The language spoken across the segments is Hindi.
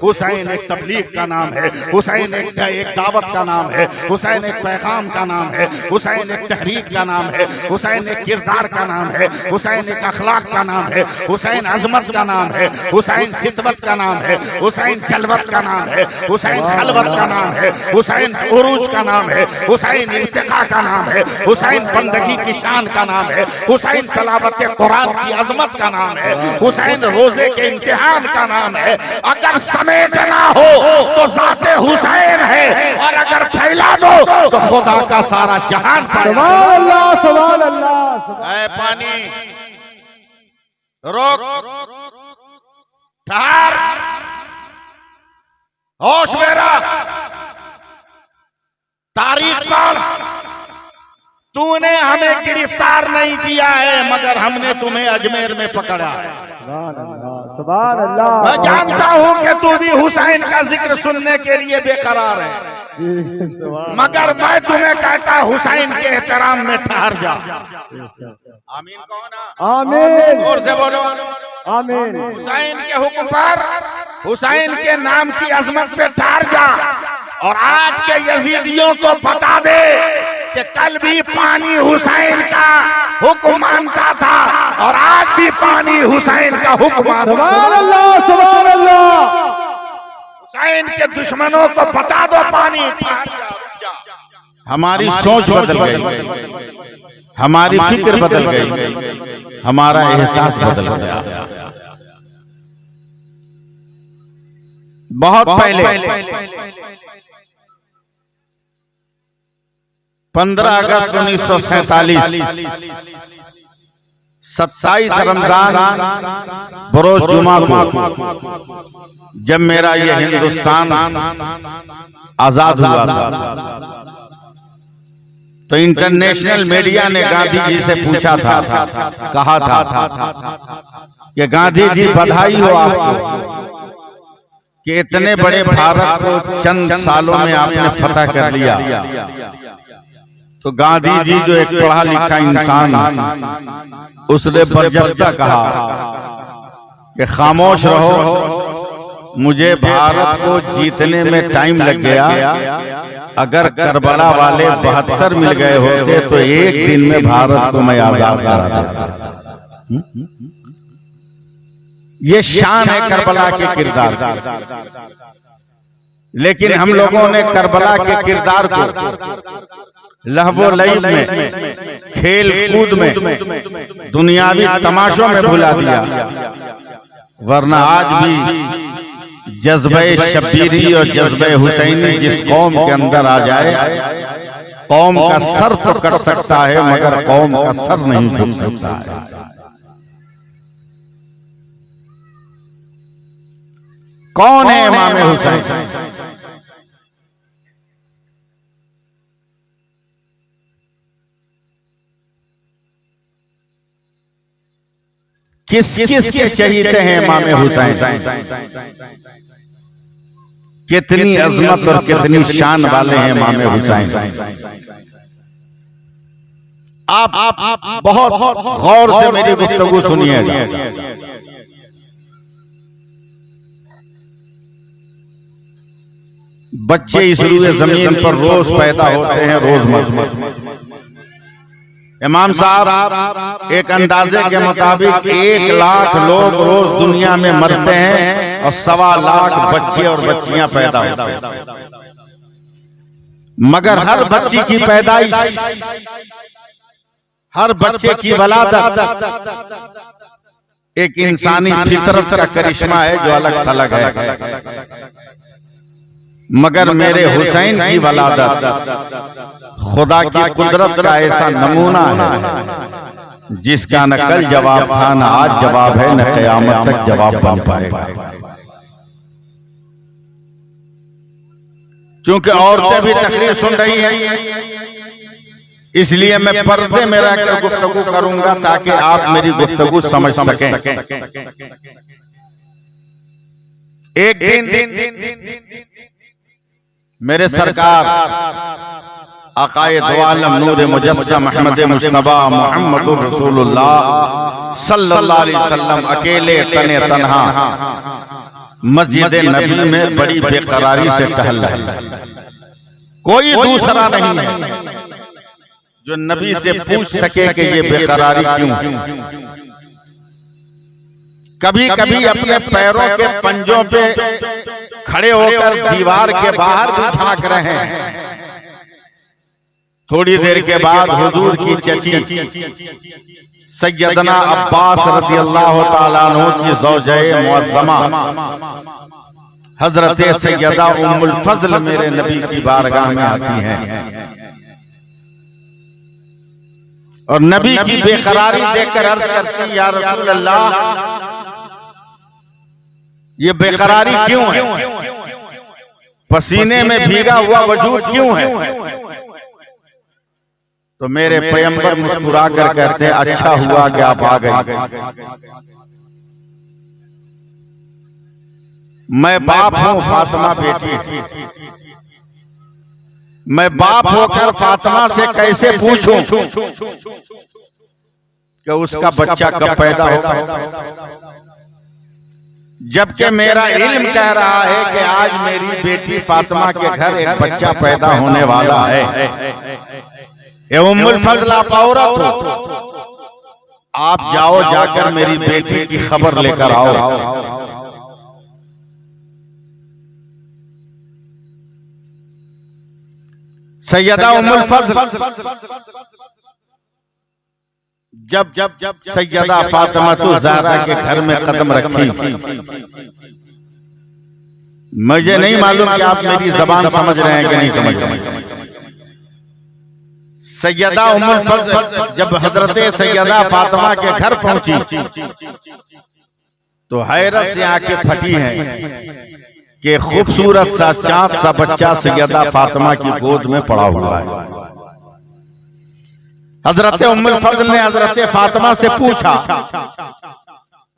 हुसैन एक तबलीग का नाम है, हुसैन एक दावत का नाम है, हुसैन एक पैगाम का नाम है, हुसैन एक तहरीक का नाम है, हुसैन एक किरदार का नाम है, हुसैन एक अखलाक का नाम है, हुसैन अजमत का नाम है, हुसैन सिद्वत का नाम है, हुसैन जलवत का नाम है, हुसैन खलवत का नाम है, हुसैन उरूज का नाम है, हुसैन इर्तिका का नाम है, हुसैन बंदगी की शान का नाम है, हुसैन तलावत कुरान की अजमत का नाम है, हुसैन रोजे के इम्तिहान का नाम है। अगर समेटना हो तो जाते हुसैन है, और अगर फैला दो तो खुदा का सारा जहान पाएगा। सुभान अल्लाह, सुभान अल्लाह। ऐ पानी रोक, ठहर, होश मेरा, तारीख पढ़। तूने हमें गिरफ्तार नहीं किया है, मगर हमने तुम्हें अजमेर में पकड़ा है। सुभान अल्लाह। मैं जानता हूं कि तू भी हुसैन का जिक्र सुनने के लिए बेकरार है, मगर मैं तुम्हें कहता हुसैन के एहतराम में ठहर जा। आमीन कहो। आमीन। और से बोलो आमीन। हुसैन के हुक्म पर, हुसैन के नाम की अजमत पे ठहर जा। और आज के यजीदियों को बता दे कि कल भी पानी हुसैन का हुक्म मानता था, और आज भी पानी हुसैन का हुक्म मानता। सुभान अल्लाह, सुभान अल्लाह। हुसैन के दुश्मनों को बता दो पानी ठहर जा, रुक जा। हमारी सोच बदल गई, हमारी फिक्र बदल गई, हमारा एहसास बदल गया। बहुत पहले 15 अगस्त 1947 27 रमजान बरोज जुमा को, जब मेरा ये हिंदुस्तान आजाद हुआ था, तो इंटरनेशनल मीडिया ने गांधी जी से पूछा था, कहा था कि गांधी जी बधाई हो आपको कि इतने बड़े भारत को चंद सालों में आपने फतह कर लिया। तो गांधी जी जो एक पढ़ा लिखा इंसान, उसने बरजस्ता कहा कि खामोश रहो, मुझे भारत को जीतने में टाइम लग गया। अगर करबला वाले 72 मिल गए होते तो एक दिन में भारत को मैं आजाद करा देता। ये शान है करबला के किरदार। लेकिन हम लोगों ने करबला के किरदार को लहवो लईब में, खेल कूद में, दुनियावी तमाशों में भुला दिया। वरना आज भी जज्बे शब्बीरी और जज्बे हुसैनी जिस कौम के अंदर आ जाए, कौम का सर तो कट सकता है, मगर कौम का सर नहीं झुक सकता है। कौन है इमाम हुसैन? किस किस के चहीते हैं इमाम हुसैन? कितनी अजमत और कितनी शान वाले हैं इमाम हुसैन। आप बहुत गौर से मेरी गुफ्तगू सुनिएगा। बच्चे इस रूए जमीन पर रोज पैदा होते हैं, रोज मरते। इमाम साहब एक अंदाजे के मुताबिक 1 लाख लोग रोज दुनिया में मरते हैं, और 1.25 लाख बच्चे और बच्चियां पैदा होते हैं। मगर हर बच्ची की पैदाइश, हर बच्चे की वलादत एक इंसानी फितरत का करिश्मा है जो अलग थलग है। मगर मेरे हुसैन की वलादत खुदा की कुदरत का ऐसा नमूना है जिसका न कल जवाब था, न आज जवाब है, न क़यामत तक जवाब बन पाएगा। क्योंकि औरतें भी तकरीर सुन रही हैं, इसलिए मैं पर्दे में रहकर गुफ्तगू करूंगा ताकि आप मेरी गुफ्तगू समझ सकें। एक दिन मेरे सरकार आकाए दो आलम नूर मुजस्सम अहमद मुस्तफा मुहम्मदुर रसूलुल्लाह सल्लल्लाहु अलैहि वसल्लम अकेले तने तन्हा मस्जिद नबी में बड़ी बेकरारी से टहल रहे हैं। कोई दूसरा नहीं है जो नबी से पूछ सके कि ये बेकरारी क्यों है। कभी कभी अपने पैरों के पंजों पे खड़े होकर दीवार के बाहर भी झांक रहे हैं। थोड़ी देर के बाद हुजूर की चची सैयदना अब्बास रज़ियल्लाहु ताला अन्हु की ज़ौजाए मुअज़्ज़मा हजरत सैयदा उम्मुल फज़ल मेरे नबी की बारगाह में आती हैं और नबी की बेकरारी देखकर अर्ज करती, या रसूल अल्लाह, ये बेकरारी क्यों है? पसीने में भीगा हुआ वजूद क्यों है? तो मेरे पैगंबर मुस्कुरा कर कहते हैं, अच्छा हुआ कि आप आ गए। मैं बाप हूं, फातिमा बेटी। मैं बाप होकर फातिमा से कैसे पूछूं कि उसका बच्चा कब पैदा होगा, जबकि मेरा इल्म कह रहा है कि आज मेरी बेटी फातिमा के घर एक बच्चा पैदा होने वाला है। ए उम्मुल फज़ल, आप औरत हो, आप जाओ, जाकर मेरी बेटी की खबर लेकर आओ। सैयदा उम्मुल फज़ल जब सैयदा फातिमा ज़हरा के घर में कदम रखी, मुझे नहीं मालूम कि आप मेरी जबान समझ रहे हैं कि नहीं समझ रहे हैं। सैयदा उम्मुल फज़ल जब हजरत सैयदा फातिमा के घर पहुंची तो हैरत से आंखें फटी हैं कि खूबसूरत सा चांद सा बच्चा सैयदा फातिमा की गोद में पड़ा हुआ है। हजरत उम्मुल फज़ल ने हजरत फातिमा से पूछा,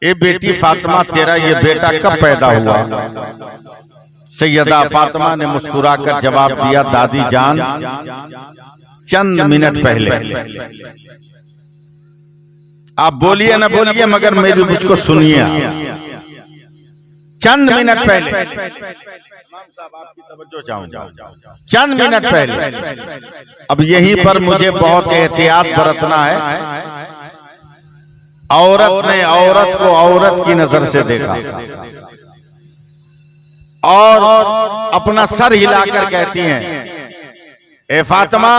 ए बेटी फातिमा, तेरा ये बेटा कब पैदा हुआ? सैयदा फातिमा ने मुस्कुराकर जवाब दिया, दादी जान, चंद मिनट पहले। आप बोलिए ना बोलिए, मगर मेरी मुझको सुनिए। चंद मिनट पहले, आपकी तवज्जो चाहूंगा, चंद मिनट पहले। अब यहीं पर मुझे बहुत एहतियात बरतना है। औरत ने औरत को औरत की नजर से देखा और अपना सर हिलाकर कहती हैं, ए फातिमा,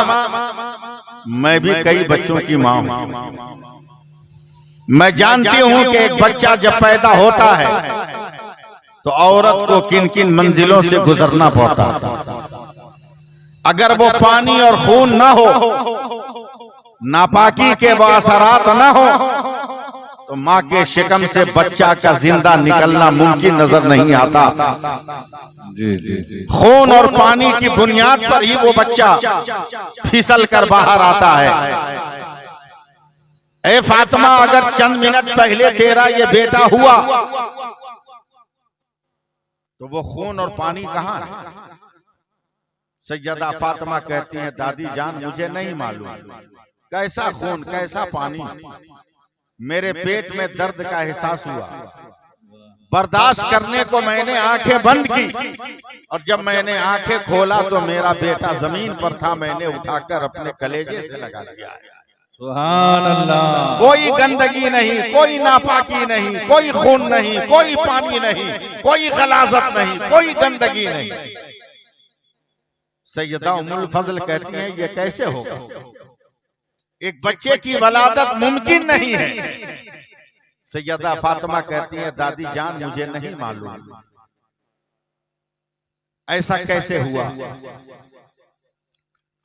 मैं भी कई बच्चों की मां हूं। मैं जानती हूं कि एक बच्चा जब पैदा होता है तो औरत को किन किन मंजिलों से गुजरना पड़ता है। अगर वो पानी और खून ना हो, नापाकी के असरात ना हो, तो माँ के शिकम से बच्चा का जिंदा निकलना मुमकिन नजर नहीं आता। जी। खून और पानी की बुनियाद पर ही वो बच्चा फिसल कर बाहर आता है। ए फातिमा, अगर चंद मिनट पहले तेरा ये बेटा हुआ तो वो खून और पानी कहाँ है? सैयदा फातिमा कहती हैं, दादी जान, मुझे नहीं मालूम कैसा खून कैसा पानी। मेरे पेट में दर्द का एहसास हुआ, बर्दाश्त करने को मैंने आंखें बंद की और जब मैंने आंखें खोला तो मेरा बेटा जमीन पर था। मैंने उठाकर अपने कलेजे से लगा दिया है। सुभान अल्लाह। कोई गंदगी नहीं, कोई नापाकी नहीं, कोई खून नहीं, कोई पानी नहीं, कोई गलाजत नहीं, कोई गंदगी नहीं। सैयदा उम्मुल फज़ल कहती हैं, ये कैसे होगा? एक बच्चे की वलादत मुमकिन नहीं है। सैयदा फातिमा कहती है, दादी जान, मुझे नहीं मालूम ऐसा कैसे हुआ।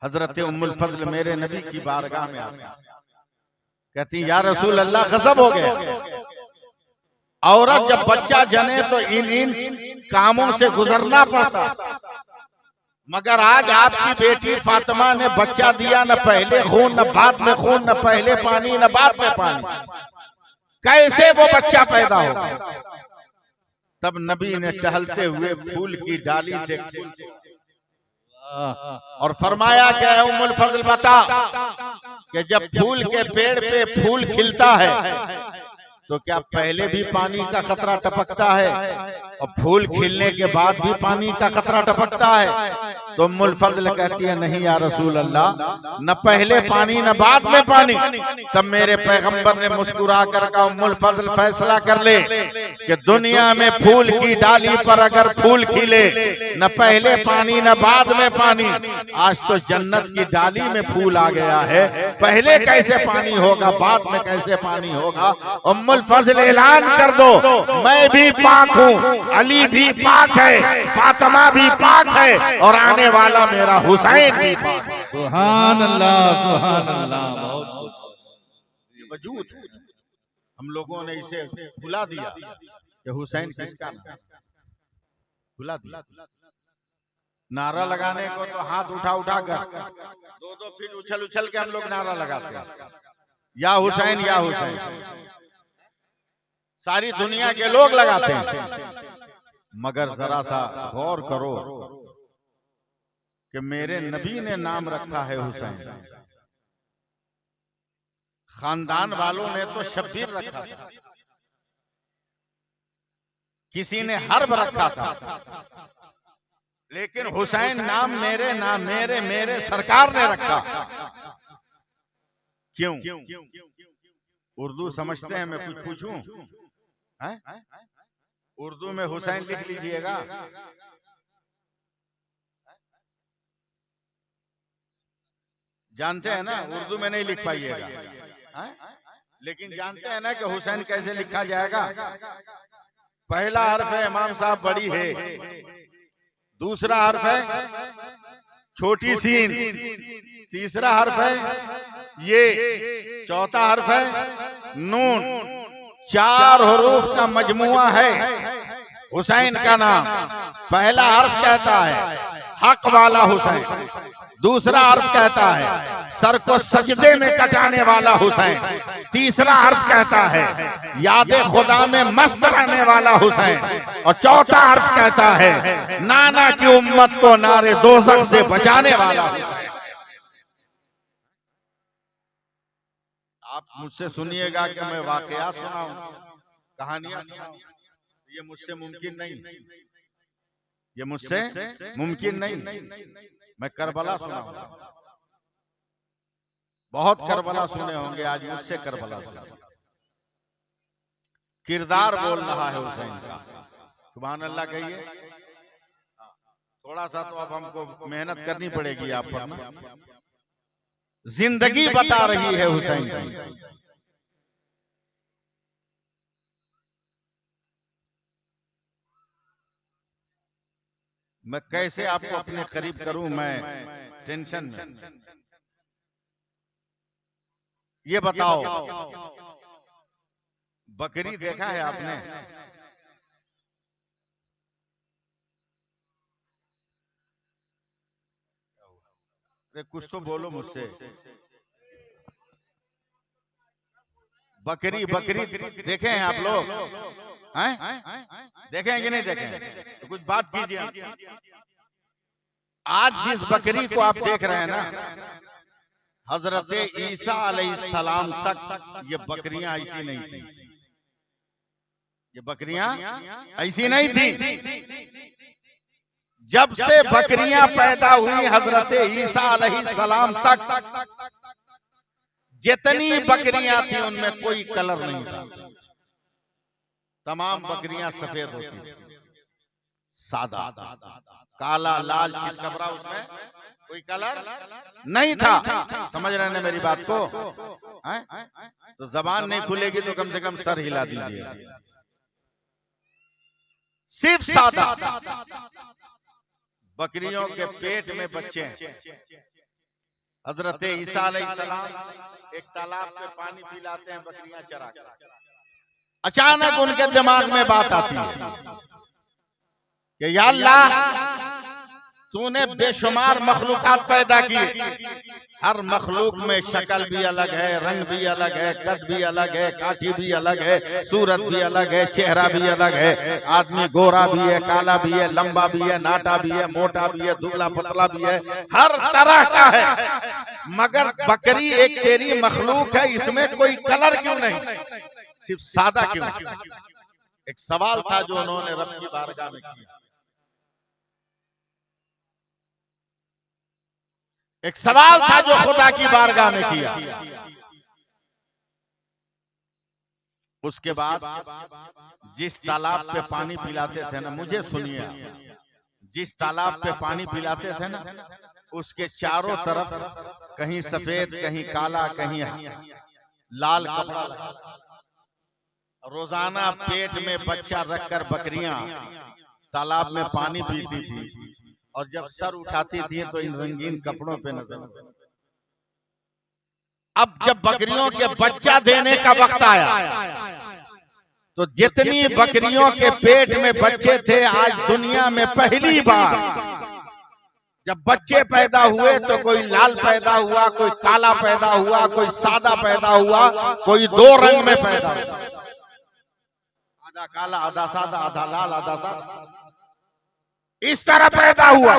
हजरत उम्मुल फज़ल मेरे नबी की बारगाह में आती, कहती, या रसूल अल्लाह, गज़ब हो गया। औरत जब बच्चा जने तो इन कामों से गुजरना पड़ता, मगर आज आपकी बेटी फातिमा ने बच्चा दिया, न पहले खून न बाद में खून, न पहले पानी न बाद में पानी। कैसे वो बच्चा पैदा होगा? तब नबी ने टहलते हुए फूल की डाली से और फरमाया कि उम्मुल फज़ल, बता कि जब फूल के पेड़ पे फूल खिलता है तो क्या पहले भी पानी का खतरा टपकता है और फूल खिलने के बाद भी पानी का खतरा टपकता है? तो उम्मुल फजल कहती है नहीं या रसूल अल्लाह, न पहले पानी न बाद में पानी। तब मेरे पैगंबर ने मुस्कुरा कर कहा उम्मुल फजल फैसला कर ले कि दुनिया में फूल की डाली पर अगर फूल खिले, न पहले पानी न बाद में पानी, आज तो जन्नत की डाली में फूल आ गया है, पहले कैसे पानी होगा, बाद में कैसे पानी होगा? उम्मुल फजल ऐलान कर दो मैं भी पाक हूँ, अली भी पाक है, फातिमा भी पाक है और आने वाला मेरा हुसैन भी पाक है। सुभान अल्लाह, सुभान अल्लाह। वजूद हम लोगों ने इसे भुला दिया कि हुसैन किसका नाम, भुला दिया। नारा लगाने को तो हाथ उठा उठा कर 2-2 फीट उछल उछल के हम लोग नारा लगाते हैं, या हुसैन या हुसैन। सारी दुनिया के लोग लगाते हैं, मगर जरा सा गौर करो कि मेरे नबी ने नाम रखा है हुसैन, खानदान वालों ने तो शब्बीर रखा था, किसी ने हर्ब रखा था, लेकिन हुसैन नाम मेरे सरकार ने रखा। क्यों? उर्दू समझते हैं? मैं कुछ पूछूं? उर्दू में हुसैन लिख लीजिएगा। जानते हैं ना, उर्दू में नहीं लिख पाइएगा, लेकिन जानते हैं ना कि हुसैन कैसे लिखा जाएगा? पहला हर्फ है इमाम साहब बड़ी है, दूसरा हर्फ है छोटी सीन, तीसरा हर्फ है ये, चौथा हर्फ है नून। 4 हरूफ का मजमुआ है हुसैन का नाम। पहला हर्फ कहता है हक वाला हुसैन, दूसरा हर्फ कहता है सर को सजदे में कटाने वाला हुसैन, तीसरा हर्फ कहता है याद खुदा में मस्त रहने वाला हुसैन, और चौथा हर्फ कहता है नाना की उम्मत को नारे दोज़ख से बचाने वाला हुसैन। आप मुझसे सुनिएगा कि मैं वाकया सुनाऊं, कहानियां सुनाऊं, ये मुझसे मुमकिन नहीं, ये मुझसे मुमकिन नहीं। मैं करबला सुनाऊंगा, बहुत करबला सुने होंगे, आज मुझसे करबला सुना। किरदार बोल रहा है हुसैन का, सुभान अल्लाह कहिए। थोड़ा सा तो अब हमको मेहनत करनी पड़ेगी आप पर ना, जिंदगी बता रही है हुसैन की। मैं कैसे आपको अपने करीब करूं, मैं टेंशन में। ये बताओ, बकरी देखा है आपने? अरे कुछ तो बोलो मुझसे। बकरी देखे हैं आप लोग? देखे हैं कि नहीं देखे हैं? तो कुछ बात कीजिए। आज जिस बकरी को आप देख रहे हैं ना, हजरत ईसा अलैहिस्सलाम तक ये बकरियां ऐसी नहीं थी, ये बकरियां ऐसी नहीं थी। जब से बकरियां पैदा हुई हजरत ईसा अलैहिस्सलाम तक जितनी बकरियां थी उनमें कोई कलर नहीं था, तमाम बकरियां सफेद होती थी, सादा, काला लाल चितकबरा, उसमें कोई कलर नहीं था। समझ रहे हैं मेरी बात को? तो जबान नहीं खुलेगी तो कम से कम सर हिला दीजिए। सिर्फ सादा। बकरियों के पेट में बच्चे हैं। हजरत ईसा अलैहिस्सलाम एक तालाब पे पानी पिलाते हैं बकरियां चरा कर। अचानक उनके दिमाग में बात आती है कि या अल्लाह, तूने बेशुमार मखलूकात पैदा की, हर मखलूक में शक्ल भी अलग है, रंग भी अलग है, कद भी अलग है, काठी भी अलग है, सूरत भी अलग है, चेहरा भी अलग है। आदमी गोरा भी है, काला भी है, लंबा भी है, नाटा भी है, मोटा भी है, दुबला पतला भी है, हर तरह का है। मगर बकरी एक तेरी मखलूक है, इसमें कोई कलर क्यों नहीं? सिर्फ सादा क्यों? एक सवाल था जो उन्होंने रब की बारगाह में किया। एक सवाल था जो खुदा की बारगाह में किया। उसके बाद जिस तालाब पे पानी पिलाते थे ना, मुझे सुनिए, जिस तालाब पे पानी पिलाते थे ना, उसके चारों तरफ कहीं सफेद, कहीं काला, कहीं लाल कपड़ा लगा। रोजाना पेट में बच्चा रखकर बकरियां तालाब में पानी पीती थी, और जब सर उठाती थी तो इन रंगीन कपड़ों पे नजर। अब जब बकरियों के बच्चा देने का वक्त आया, तो जितनी बकरियों के पेट में बच्चे थे, आज दुनिया में पहली बार जब बच्चे पैदा हुए तो कोई लाल पैदा हुआ, कोई काला पैदा हुआ, कोई सादा पैदा हुआ, कोई दो रंग में पैदा हुआ, आधा काला, आधा सादा, आधा लाल, आधा सादा, इस तरह पैदा हुआ।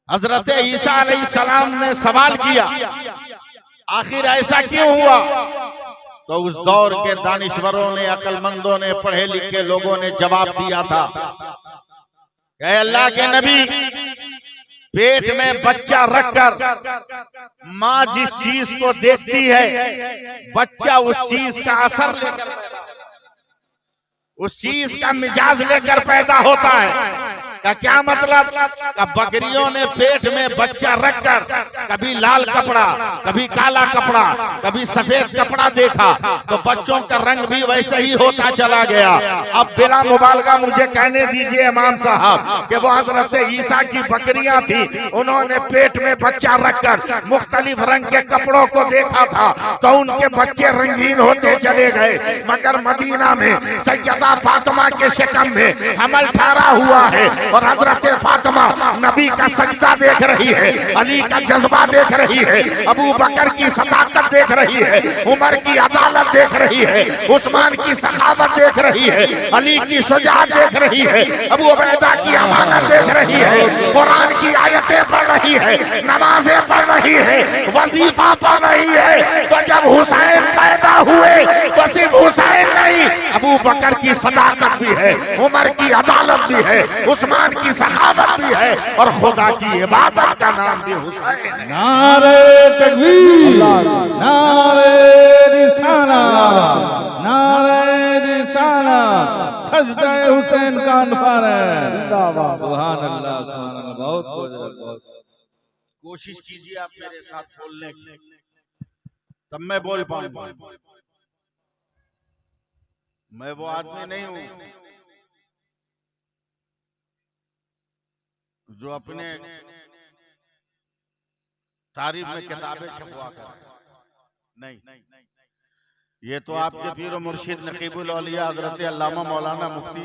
हजरत ईसा अलैहिस्सलाम ने सवाल किया, आखिर ऐसा क्यों हुआ? तो उस दौर के दानिश्वरों ने, अक्लमंदों ने, पढ़े लिखे लोगों ने जवाब दिया था, ऐ अल्लाह के नबी, पेट में बच्चा रखकर माँ जिस चीज को देखती है, बच्चा उस चीज का असर लेकर, उस चीज का मिजाज लेकर पैदा होता है। का क्या मतलब? का बकरियों ने पेट में बच्चा रखकर कभी लाल कपड़ा, कभी काला कपड़ा, कभी सफेद कपड़ा देखा, तो बच्चों का रंग भी वैसे ही होता चला गया। अब बिला मुबालगा मुझे कहने दीजिए इमाम साहब कि वो हजरत ईसा की बकरियां थी, उन्होंने पेट में बच्चा रखकर मुख्तलिफ रंग के कपड़ों को देखा था, तो उनके बच्चे रंगीन होते चले गए। मगर मदीना में सैयदा फातिमा के शिकम में हमल ठहरा हुआ है, और हजरत फातिमा नबी का सजदा देख रही है, अली का जज्बा देख रही है, अबू बकर की सदाकत देख रही है, उमर की अदालत देख रही है, उस्मान की सखावत देख रही है, अली की शुजाअत देख रही है, अबू उबैदा की अमानत देख रही है, कुरान की आयतें पढ़ रही है, नमाजें पढ़ रही है, वजीफा पढ़ रही है। तो जब हुसैन पैदा हुए तो सिर्फ हुसैन नहीं, अबू बकर की सदाकत भी है, उमर की अदालत भी है, उस्मान की सखावत भी है, और खुदा की इबादत का नाम भी हुसैन है। नारे तकबीर, नारे रिसाला, नारे रिसाला, सजदा हुसैन का अनवार है। सुभान अल्लाह, सुभान अल्लाह। बहुत कोशिश कीजिए आप मेरे साथ बोलने की, तब मैं बोल पाऊंगा। मैं वो आदमी नहीं हूं जो अपने तारीफ में किताबें छपवा कर, नहीं, ये तो आपके पीर और मुर्शिद नकीबुल औलिया हजरत अल्लामा मौलाना मुफ्ती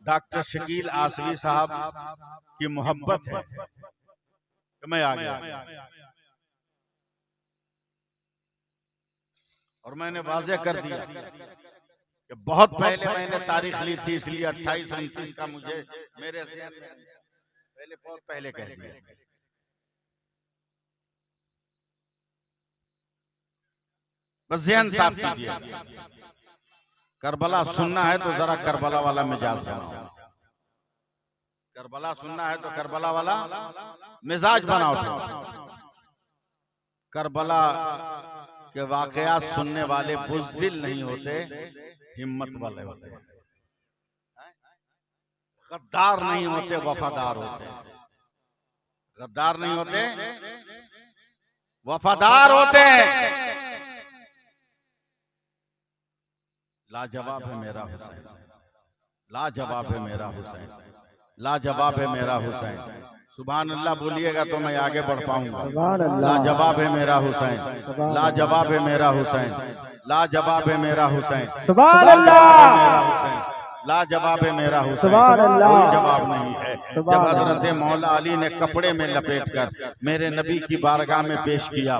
डॉक्टर शकील आसवी साहब की मोहब्बत है कि मैं आ गया। और मैंने वाज़ेह कर दिया कि बहुत पहले मैंने तारीख ली थी, इसलिए 28-29 का मुझे मेरे पहले बहुत पहले कह दिया। बस ज़हन साफ कीजिए। करबला सुनना है तो जरा करबला वाला मिजाज बनाओ। करबला सुनना है तो करबला वाला मिजाज बनाओ। करबला के वाकयात सुनने वाले बुज़दिल नहीं होते, हिम्मत वाले होते हैं। गद्दार नहीं होते, वफादार होते हैं। गद्दार नहीं होते, वफादार होते हैं। लाजवाब है मेरा हुसैन, लाजवाब है मेरा हुसैन, लाजवाब है मेरा हुसैन। सुभान अल्लाह बोलिएगा तो मैं आगे बढ़ पाऊंगा। लाजवाब है मेरा हुसैन, लाजवाब है मेरा हुसैन, लाजवाब है मेरा हुसैन। सुभान अल्लाह, लाजवाब है मेरा हुसैन, कोई जवाब नहीं है। जब हजरत मौला अली ने कपड़े में लपेटकर मेरे नबी की बारगाह में पेश किया,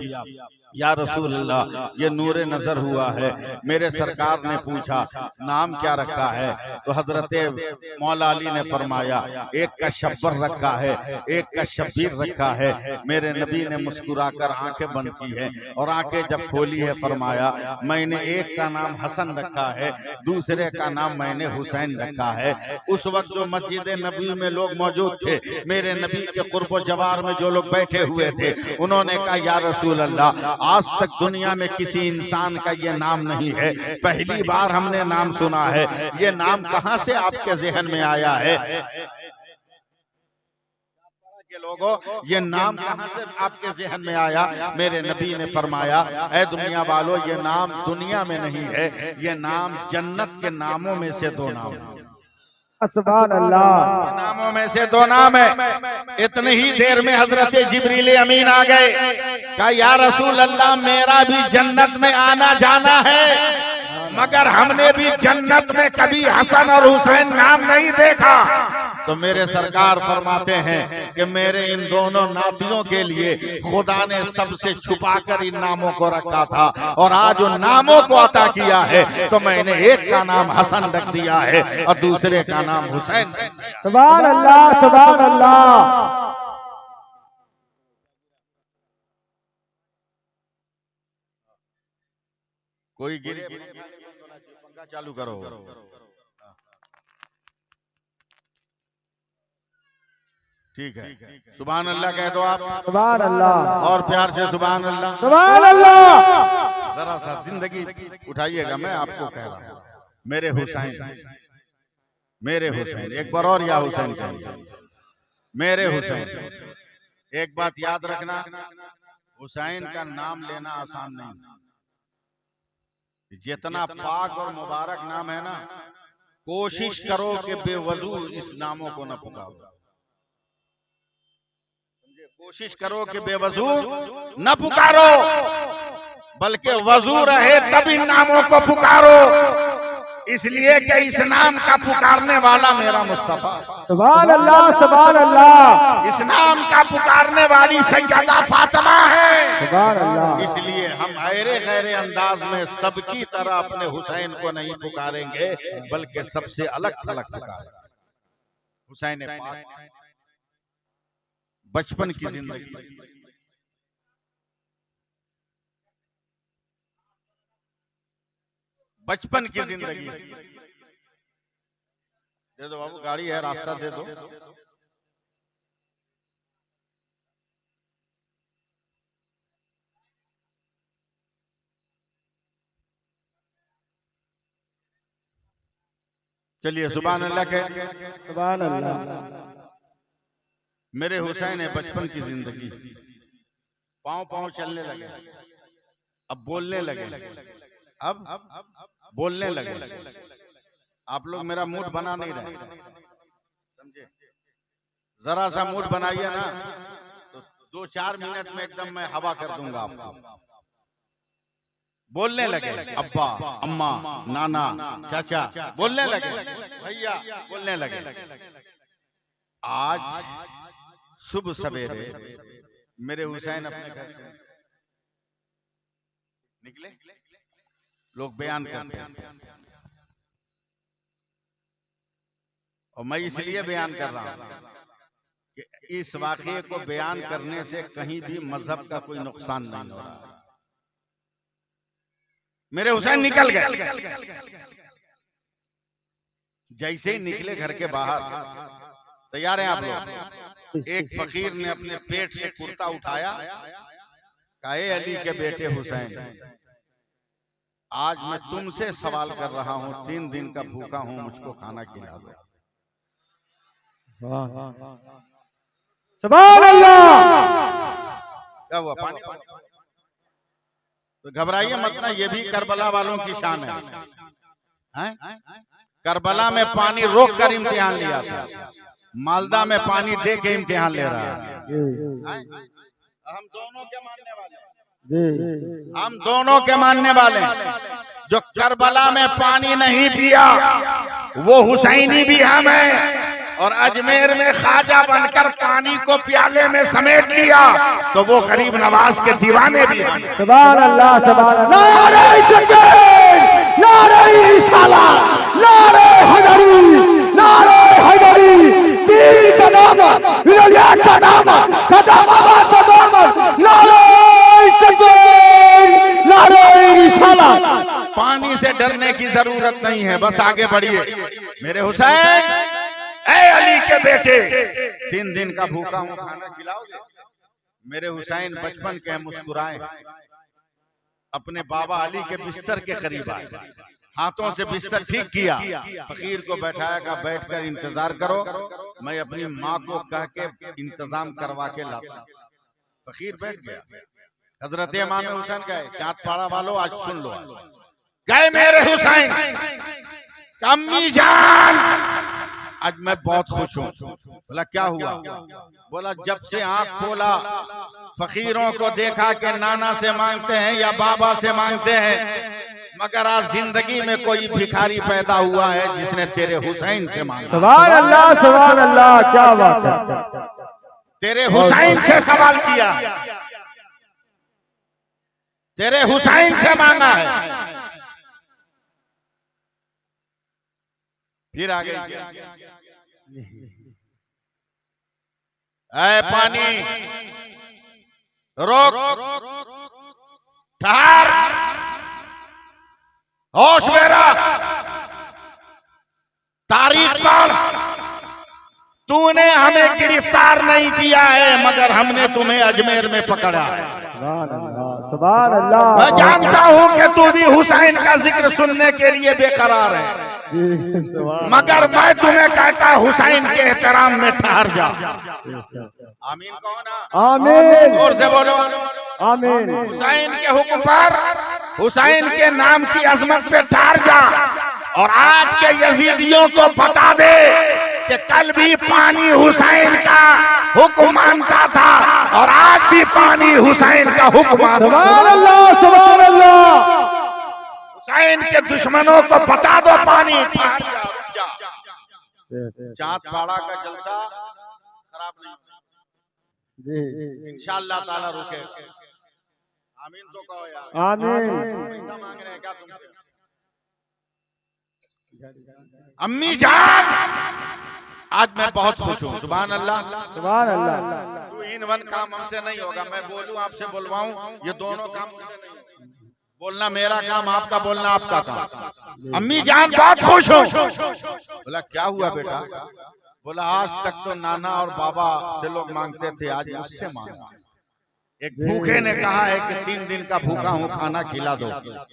या रसूल अल्लाह, ये नूरे नजर हुआ है। मेरे सरकार ने पूछा नाम क्या रखा है, तो हजरत मौला अली ने फरमाया एक का शब्बर रखा है, एक का शब्बीर रखा है। मेरे नबी ने मुस्कुराकर आंखें बंद की है और आंखें जब खोली है फरमाया मैंने एक का नाम हसन रखा है, दूसरे का नाम मैंने हुसैन रखा है। उस वक्त जो मस्जिद नबी में लोग मौजूद थे, मेरे नबी के कुर्बो जवार में जो लोग बैठे हुए थे, उन्होंने कहा या रसूल अल्लाह, आज तक दुनिया में किसी इंसान का ये नाम नहीं है, पहली बार हमने नाम सुना है। ये नाम कहां से आपके जहन में आया है? के लोगों, ये नाम कहां से आपके जहन में आया? मेरे नबी ने फरमाया ऐ दुनिया वालों, ये नाम दुनिया में नहीं है, ये नाम जन्नत के नामों में से दो नाम है। सुभान अल्लाह। नामों में से दो नाम है। इतनी ही देर में हजरत जिब्रील अमीन आ गए। कहा या रसूल अल्लाह, मेरा भी जन्नत में आना जाना है, मगर हमने भी जन्नत में कभी हसन और हुसैन नाम नहीं देखा। तो मेरे सरकार फरमाते हैं कि मेरे इन दोनों नातियों के लिए खुदा ने सबसे छुपाकर इन नामों को रखा था, और आज उन नामों को अता किया है। तो मैंने एक का नाम हसन रख दिया है और दूसरे का नाम हुसैन। सुभान अल्लाह, सुभान अल्लाह। कोई गिरे पंखा चालू करो। ठीक है, सुभान अल्लाह कह दो आप। सुभान अल्लाह। और प्यार से सुभान अल्लाह। सुभान अल्लाह। जरा सा जिंदगी उठाइएगा, मैं आपको कह रहा हूँ मेरे हुसैन, मेरे हुसैन। एक बार और या हुसैन कहिए, मेरे हुसैन। एक बात याद रखना, हुसैन का नाम लेना आसान नहीं। जितना पाक और मुबारक नाम है ना, कोशिश करो कि बेवजू इस नामों को न पुकारो। कोशिश करो कि बेवजू न पुकारो, बल्कि वजू रहे तब इन नामों को पुकारो, इसलिए कि इस नाम का पुकारने वाला मेरा मुस्तफा। सुभान अल्लाह, सुभान अल्लाह। इस नाम का पुकारने वाली सैयदा फातिमा है। सुभान अल्लाह। इसलिए हम गैरे गैरे अंदाज में सबकी तरह अपने हुसैन को नहीं पुकारेंगे, बल्कि सबसे अलग थलग पुकारेंगे। हुसैन पाक बचपन की जिंदगी, बचपन की जिंदगी। दे दो बाबू, गाड़ी है, रास्ता दे दो। चलिए सुभान अल्लाह के। सुभान अल्लाह। मेरे हुसैन है बचपन की जिंदगी। पांव पांव चलने लगे, अब बोलने लगे, अब बोलने लगे। आप लोग मेरा मूड बना नहीं रहे, समझे? जरा सा मूड बनाइए ना, तो 2-4 मिनट में एकदम मैं हवा कर दूंगा आपको। बोलने लगे, अब्बा, अम्मा, नाना, चाचा, बोलने लगे, भैया, बोलने लगे। आज सुबह सवेरे मेरे हुसैन अपने घर से निकले, लोग बयान करते हैं, और मैं इसलिए बयान कर रहा हूं कि इस वाकये को बयान करने से कहीं भी मजहब का कोई नुकसान नहीं हो रहा। मेरे हुसैन निकल गए। जैसे ही निकले घर के बाहर, तैयार हैं आप लोग? एक फकीर ने अपने पेट से कुर्ता उठाया, कहा ए अली के बेटे हुसैन, आज मैं तुमसे सवाल कर रहा हूं, 3 दिन का भूखा हूं, मुझको खाना खिला दो। सुभान अल्लाह। क्या हुआ? पानी? तो घबराइए मत ना, ये भी करबला वालों की शान है। करबला में पानी रोक कर इम्तिहान लिया था, मालदा में पानी दे के इम्तिहान ले रहा है। हम दोनों के मानने वाले, हम दोनों के मानने वाले। जो करबला में पानी नहीं पिया वो हुसैनी भी हम है, और अजमेर में ख्वाजा बनकर पानी को प्याले में समेट लिया, तो वो गरीब नवाज के दीवाने भी हैं। सुभान अल्लाह, सुभान अल्लाह। नारे तकबीर, नारे रिसालत, नारे हैदरी, नारे हैदरी, पीर का नाम, विलिया का नाम, खदामाबाद का नाम, नारे तकबीर, नारे रिसालत। पानी से डरने की जरूरत नहीं है, बस आगे बढ़िए। मेरे हुसैन, ए अली के बेटे, 3 दिन का भूखा हूं, खाना खिलाओगे? मेरे हुसैन बचपन के मुस्कुराए, अपने बाबा अली के बिस्तर के करीब आए, हाथों से बिस्तर ठीक किया, फकीर को बैठाया, का बैठकर इंतजार करो, मैं अपनी माँ को कह के इंतजाम करवा के लाता। फकीर बैठ गया। हजरत इमाम हुसैन गए, चाँदपाड़ा वालों आज सुन लो, गए मेरे हुसैन, अम्मी जान आज मैं बहुत खुश हूँ। बोला क्या हुआ? बोला जब से आंख खोला फकीरों को देखा कि नाना से मांगते हैं या बाबा से मांगते हैं, मगर आज जिंदगी में कोई भिखारी पैदा हुआ है जिसने तेरे हुसैन से मांगा। सुभान अल्लाह, सुभान अल्लाह, क्या बात है। तेरे हुसैन से सवाल किया, तेरे हुसैन से मांगा है। फिर आ गई, ऐ पानी रोक, ठहर, होश मेरा, तारीख पढ़। तूने हमें गिरफ्तार नहीं किया है, मगर हमने तुम्हें अजमेर में पकड़ा है। सुभान अल्लाह। मैं जानता हूं कि तू भी हुसैन का जिक्र सुनने के लिए बेकरार है, मगर मैं तुम्हें कहता हुसैन के एहतराम में ठहर जा। आमीन कहो ना, आमीन, जोर से बोलो आमीन। हुसैन के हुक्म पर, हुसैन के नाम की अजमत पे ठहर जा। और आज के यजीदियों को बता दे कि कल भी पानी हुसैन का हुक्म मानता था और आज भी पानी हुसैन का हुक्म मानता। सुभान अल्लाह, सुभान अल्लाह। हुसैन के दुश्मनों को बता दो पानी ठहर जा, रुक जा। चाँदपाड़ा का जलसा खराब नहीं, इंशाअल्लाह ताला रुके। आमीन तो कहो यार। आमीन। पैसा मांग रहे हैं क्या तुमसे? अम्मी जान आज मैं बहुत खुश हूँ। सुभान अल्लाह, सुभान अल्लाह। टू इन वन काम हमसे नहीं होगा, मैं बोलूं आपसे बुलवाऊं, ये दोनों काम मुझसे नहीं होगा। बोलना मेरा काम, आपका बोलना आपका काम। अम्मी जान बहुत खुश हूँ। बोला क्या हुआ बेटा? बोला आज तक तो नाना और बाबा से लोग मांगते थे, आज मुझसे मांगा। एक भूखे ने कहा है कि 3 दिन का भूखा हूँ, खाना खिला दो।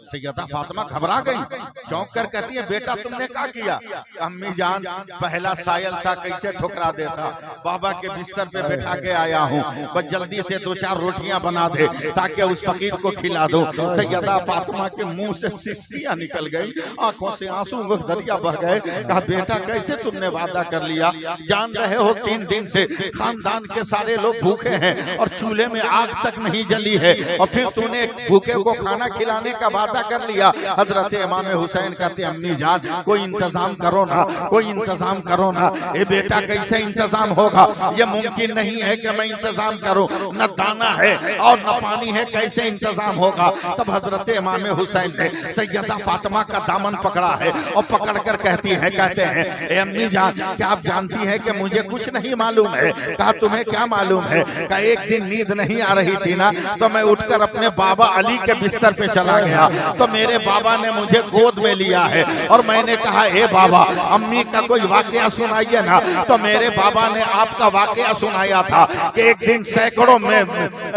सैयदा फातिमा घबरा गई, चौंक कर कहती है बेटा तुमने क्या किया? अम्मी जान पहला सायल था, कैसे ठुकरा देता, बाबा के बिस्तर पे बैठा के आया हूँ, बस जल्दी से 2-4 रोटियां बना दे ताकि उस फकीर को खिला दो। सैयदा फातिमा के मुंह से सिसकियां निकल गई, आंखों से आंसू दरिया बह गए। कहा बेटा कैसे तुमने वादा कर लिया, जान रहे हो 3 दिन से खानदान के सारे लोग भूखे हैं और चूल्हे में आग तक नहीं जली है, और फिर तूने भूखे को खाना खिलाने का वादा कर लिया। हजरत इमाम हुसैन कहते अम्मी जान कोई इंतजाम करो ना, कोई इंतजाम करो ना। ए बेटा कैसे इंतजाम होगा, ये मुमकिन नहीं है कि मैं इंतजाम करूं, न दाना है और न पानी है, कैसे इंतजाम होगा? तब हजरत इमाम हुसैन ने सैयदा फातिमा का दामन पकड़ा है और पकड़कर कहते हैं ए अम्मी जान क्या आप जानती हैं कि मुझे कुछ नहीं मालूम है? कहा तुम्हें क्या मालूम है? कहा एक दिन नींद नहीं आ रही थी ना, तो मैं उठकर अपने बाबा अली के बिस्तर पे चला गया, तो मेरे बाबा ने मुझे गोद में लिया है और मैंने कहा ए बाबा अम्मी का कोई वाकया सुनाइए ना। तो मेरे बाबा ने आपका वाकया सुनाया था कि एक दिन सैकड़ों में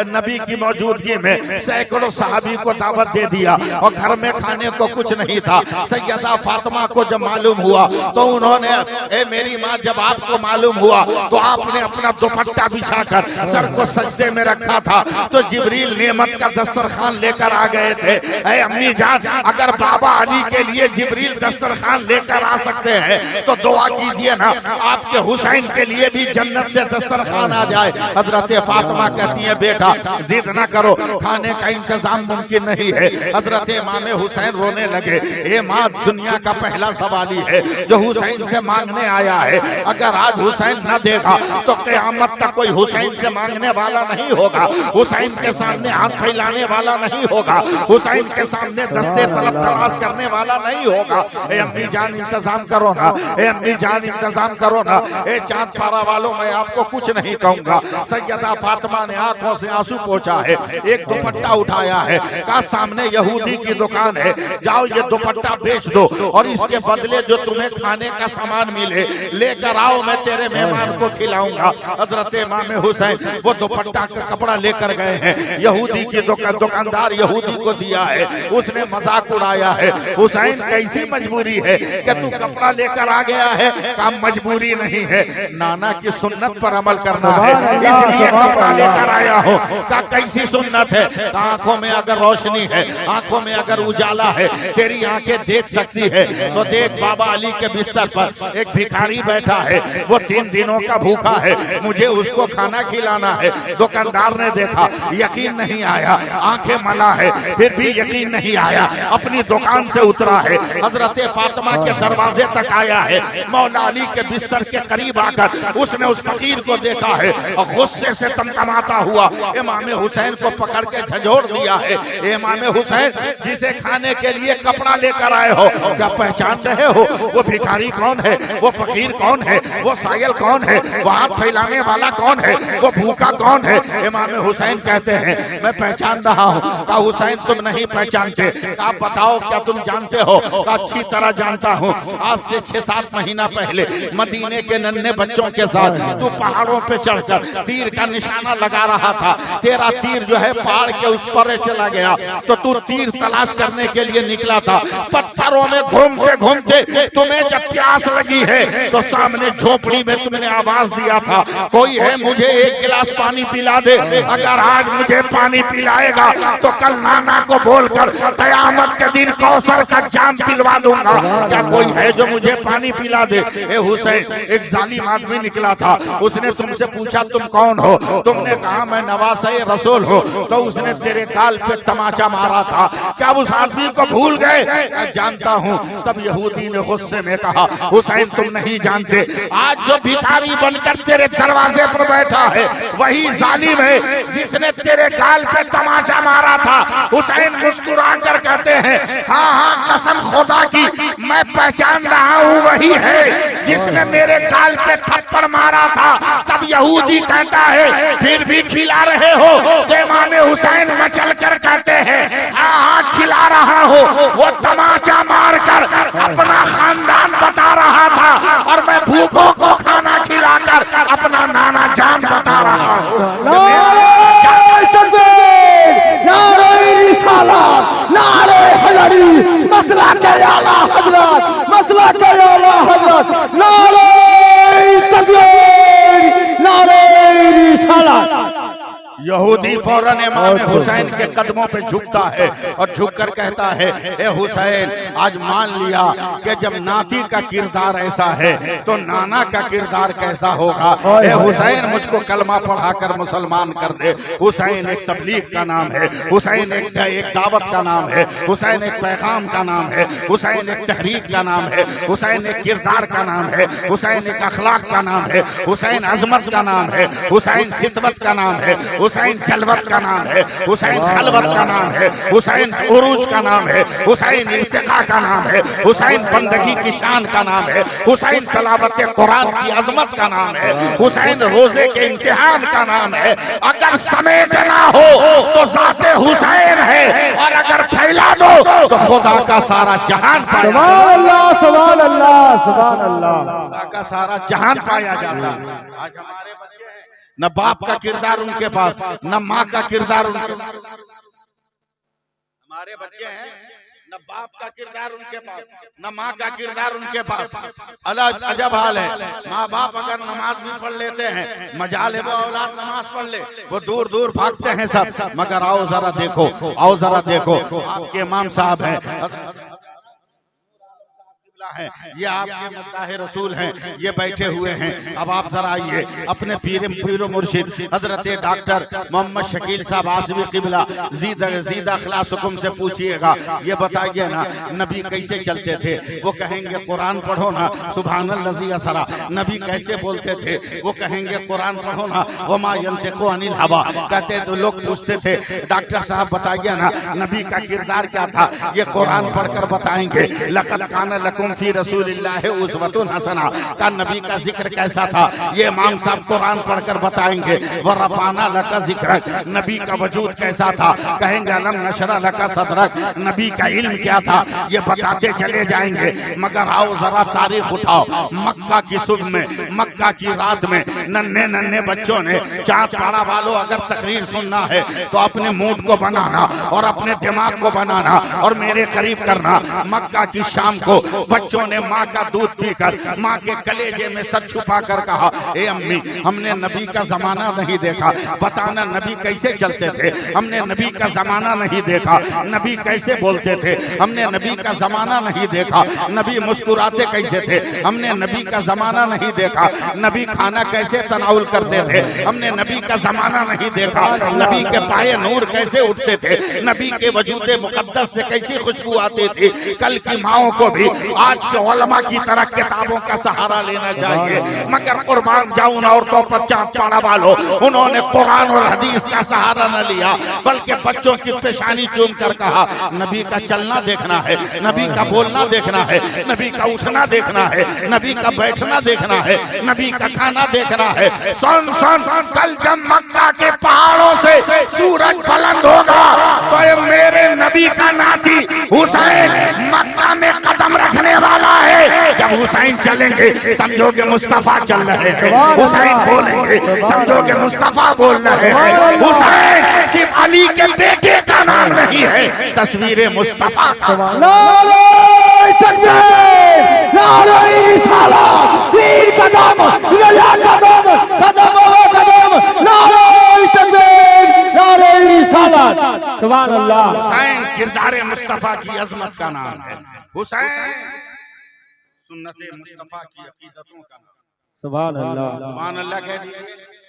नबी की मौजूदगी में सैकड़ों सहाबी को दावत दे दिया और घर में खाने को कुछ नहीं था। सैयदा फातिमा को जब मालूम हुआ तो उन्होंने ए मेरी माँ जब आपको मालूम हुआ तो आपने अपना दुपट्टा बिछाकर सर को सजदे में रखा था, तो जिब्रील नेमत का दस्तरखान लेकर आ गए थे। ऐ अम्मी जान अगर बाबा अली के लिए जिब्रील दस्तरखान लेकर आ सकते हैं तो दुआ कीजिए ना, आपके हुसैन के लिए भी जन्नत से दस्तरखान आ जाए। हजरत फातिमा कहती है बेटा जिद ना करो, खाने का इंतजाम मुमकिन नहीं है। हजरत इमाम हुसैन रोने लगे, ए माँ दुनिया का पहला सवाली है जो हुसैन से मांगने आया है, अगर आज हुसैन न देगा तो क़यामत तक कोई हुसैन से मांगने वाला नहीं होगा, हुसैन के सामने हाथ फैलाने वाला नहीं होगा, हुसैन के सामने दस्ते तलब तलाश करने वाला नहीं होगा। ए अम्मी जान इंतजाम करो ना, ए अम्मी जान इंतजाम करो ना। ए चांद पारा वालों मैं आपको कुछ नहीं कहूंगा। सैयदा फातिमा ने आंखों से आंसू पोंछा है, एक दुपट्टा उठाया है, कहा सामने यहूदी की दुकान है, जाओ ये दुपट्टा बेच दो और इसके बदले जो तुम्हें खाने का सामान मिले लेकर आओ, मैं तेरे मेहमान को खिलाऊंगा। हजरत इमाम हुसैन वो दुपट्टा का कपड़ा लेकर गए हैं, यहूदी की दुकानदार यहूदी को दिया है, उसने मजाक उड़ाया है, हुसैन कैसी मजबूरी है कि तू कपड़ा लेकर आ गया है? काम मजबूरी नहीं है, नाना की सुन्नत पर अमल करना है, इसलिए कपड़ा लेकर आया हो। का कैसी सुन्नत है? आंखों में अगर रोशनी है, आंखों में अगर उजाला है, तेरी आंखें देख सकती है तो देख, बाबा अली के बिस्तर पर एक भिखारी बैठा है, वो 3 दिनों का भूखा है, मुझे उसको खाना खिलाना है। दुकानदार ने देखा, यकीन नहीं आया, आंखें मला है फिर भी यकीन नहीं आया, अपनी दुकान से उतरा है, हजरत फातिमा के दरवाजे तक आया है, मौला अली के बिस्तर के करीब आकर उसने उस फकीर को देखा है और गुस्से से तमतमाता हुआ इमाम हुसैन को पकड़ के झंझोड़ दिया है। इमाम हुसैन जिसे खाने के लिए कपड़ा लेकर आए हो, क्या पहचान रहे हो? वो भिखारी कौन है? वो फकीर कौन है? वो सायल कौन है? वो हाथ फैलाने वाला कौन है? वो भूखा कौन है? इमाम हुसैन कहते हैं मैं पहचान रहा हूँ। कहा हुसैन तुम नहीं पहचानते? कहा बताओ क्या तुम जानते हो? कहा अच्छी तरह जानता हूँ, आज से 6-7 महीना पहले मदीने के नन्हे बच्चों के साथ तू पहाड़ों पे चढ़कर तीर का निशाना लगा रहा था, तेरा तीर जो है पहाड़ के उस पर चला गया, तो तू तीर तलाश करने के लिए निकला था, पत्थरों में घूमते घूमते तुम्हें जब प्यास लगी है तो सामने झोपड़ी में तुमने आवाज दिया था, कोई है मुझे 1 गिलास पानी पिला दे। अगर आज मुझे पानी पिलाएगा तो कल नाना को बोलकर कयामत के दिन कौसर का जाम पिलवा दूंगा। क्या कोई है जो मुझे पानी पिला दे? ए हुसैन, एक जालिम आदमी निकला था, उसने तुमसे पूछा तुम कौन हो? तुमने कहा मैं नवासे रसूल हो, तो उसने तेरे गाल पे तमाचा मारा था, क्या उस आदमी को भूल गए? जानता हूँ। तब यहूदी ने गुस्से में कहा हुसैन तुम नहीं जानते, आज जो भिखारी बनकर तेरे दरवाजे पर बैठा है वही जालिम है जिसने तेरे गाल पे तमाचा मारा था। हुसैन मुस्कुरा कर कहते हैं हाँ हाँ कसम खुदा की मैं पहचान रहा हूँ, वही है जिसने मेरे गाल पे थप्पड़ मारा था। तब यहूदी कहता है फिर भी खिला रहे हो? तो इमाम हुसैन मचल कर कहते हैं हाँ हाँ खिला रहा हो, वो तमाचा मारकर अपना खानदान बता रहा था और मैं भूखों को खाना खिलाकर अपना नाना जान बता रहा हूँ। मसला के आला हजरत, मसला के आला हजरत, नारे तकबीर, नारे रिसालत। यहूदी फौरन इमाम हुसैन के कदमों पे झुकता है और झुककर कहता है ए हुसैन, आज मान लिया कि जब नाती का किरदार ऐसा है तो नाना का किरदार कैसा होगा। ए हुसैन, मुझको कलमा पढ़ाकर मुसलमान कर दे। हुसैन एक तबलीग का नाम है, हुसैन एक दावत का नाम है, हुसैन एक पैगाम का नाम है, हुसैन एक तहरीक का नाम है, हुसैन एक किरदार का नाम है, हुसैन एक अखलाक का नाम है, हुसैन अजमत का नाम है, हुसैन सितवत का नाम है, हुसैन जलवत का नाम है, हुसैन खलवत का नाम है, हुसैन उरूज का नाम है, हुसैन इल्तिका का नाम है, हुसैन बंदगी की शान का नाम है, हुसैन तलावत कुरान की अजमत का नाम है, हुसैन रोजे के इम्तिहान का नाम है। अगर समेटना हो तो जाते हुसैन है और अगर फैला दो तो खुदा का सारा जहान पाया जाता है। सुभान अल्लाह, सुभान अल्लाह। खुदा का सारा जहान पाया जाता है। आज हमारे बच्चे हैं, न बाप का किरदार उनके पास, न माँ का किरदार उनके पास। हमारे बच्चे हैं, न बाप का किरदार उनके पास, न माँ का किरदार उनके पास। अलग अजब हाल है। माँ बाप अगर नमाज भी पढ़ लेते हैं, मजाल है वो औलाद नमाज पढ़ ले, वो दूर दूर भागते हैं सब। मगर आओ जरा देखो, आओ जरा देखो, आपके इमाम साहब हैं है, ये आपके मद्दाह रसूल हैं, ये बैठे हुए हैं। अब आप जरा आइए अपने पीर मुर्शिद हजरत डॉक्टर मोहम्मद शकील साहब आसवी किबला जीदा खलासुकुम से पूछिएगा, ये बताइए ना नबी कैसे चलते थे। वो कहेंगे कुरान पढ़ो ना, सुभानल्लाजी असरा। नबी कैसे बोलते थे, वो कहेंगे कुरान पढ़ो ना, वमा यंतिकु अनिल हवा। कहते तो लोग पूछते थे डॉक्टर साहब बताइए ना नबी का किरदार क्या था, ये कुरान पढ़कर बताएंगे। लक़द काना लकुम फी रसूलिल्लाहि उस्वतुन हसना का नबी का जिक्र कैसा था, ये इमाम साहब कुरान पढ़कर बताएंगे। व रफ़ाना लका जिक्रक, नबी का वजूद कैसा था, कहेंगे अलम नशरा लका सदरक। नबी का इल्म क्या था, ये बताते चले जाएंगे। मगर आओ जरा तारीख उठाओ, मक्का की सुबह में, मक्का की रात में नन्हे नन्हे बच्चों ने, चाँद पाड़ा वालों अगर तकरीर सुनना है तो अपने मूड को बनाना और अपने दिमाग को बनाना और मेरे करीब करना। मक्का की शाम को बच्चों ने माँ का दूध पीकर माँ के कलेजे में सर छुपा कर कहा, ए अम्मी हमने नबी का जमाना नहीं देखा, बताना नबी कैसे चलते थे। हमने नबी का जमाना नहीं देखा, नबी कैसे बोलते थे। हमने नबी का जमाना नहीं देखा, नबी मुस्कुराते कैसे थे। हमने नबी का जमाना नहीं देखा, नबी खाना कैसे तनाउल करते थे। हमने नबी का जमाना नहीं देखा, नबी के पाए नूर कैसे उठते थे, नबी के वजूदे मुकद्दस से कैसी खुशबू आती थी। कल की माओ को भी आज के उलमा की तरह किताबों का सहारा लेना चाहिए। मगर कुर्बान जाऊं औरतों पर चाँद पाड़ा वालों, उन्होंने कुरान और हदीस का सहारा न लिया, बल्कि बच्चों की पेशानी चूम कर कहा नबी का चलना देखना है, नबी का बोलना देखना है, नबी का उठना देखना है, नबी का बैठना देखना है, नबी का खाना देखना है। सुन सुन, कल जब मक्का के पहाड़ों से सूरज बुलंद होगा तो ये मेरे नबी का नाती हुसैन मक्का में कदम रखने वाला है। जब हुसैन चलेंगे समझोगे मुस्तफा चल रहे हैं, हुसैन बोलेंगे समझोगे मुस्तफा बोल रहे हैं। हुसैन सिर्फ अली के बेटे का नाम नहीं है, तस्वीर मुस्तफा का। नारे तकबीर, नारे रिसालत, वीर कदम, लया कदम, कदम कदम, नारे तकबीर, नारे रिसालत। सुभान अल्लाह। हुसैन किरदार मुस्तफा की अजमत का नाम है। हुसैन सुन्नत मुस्तफा की अकीदतों का नाम। सुभान अल्लाह। सुभान अल्लाह कह दीजिए।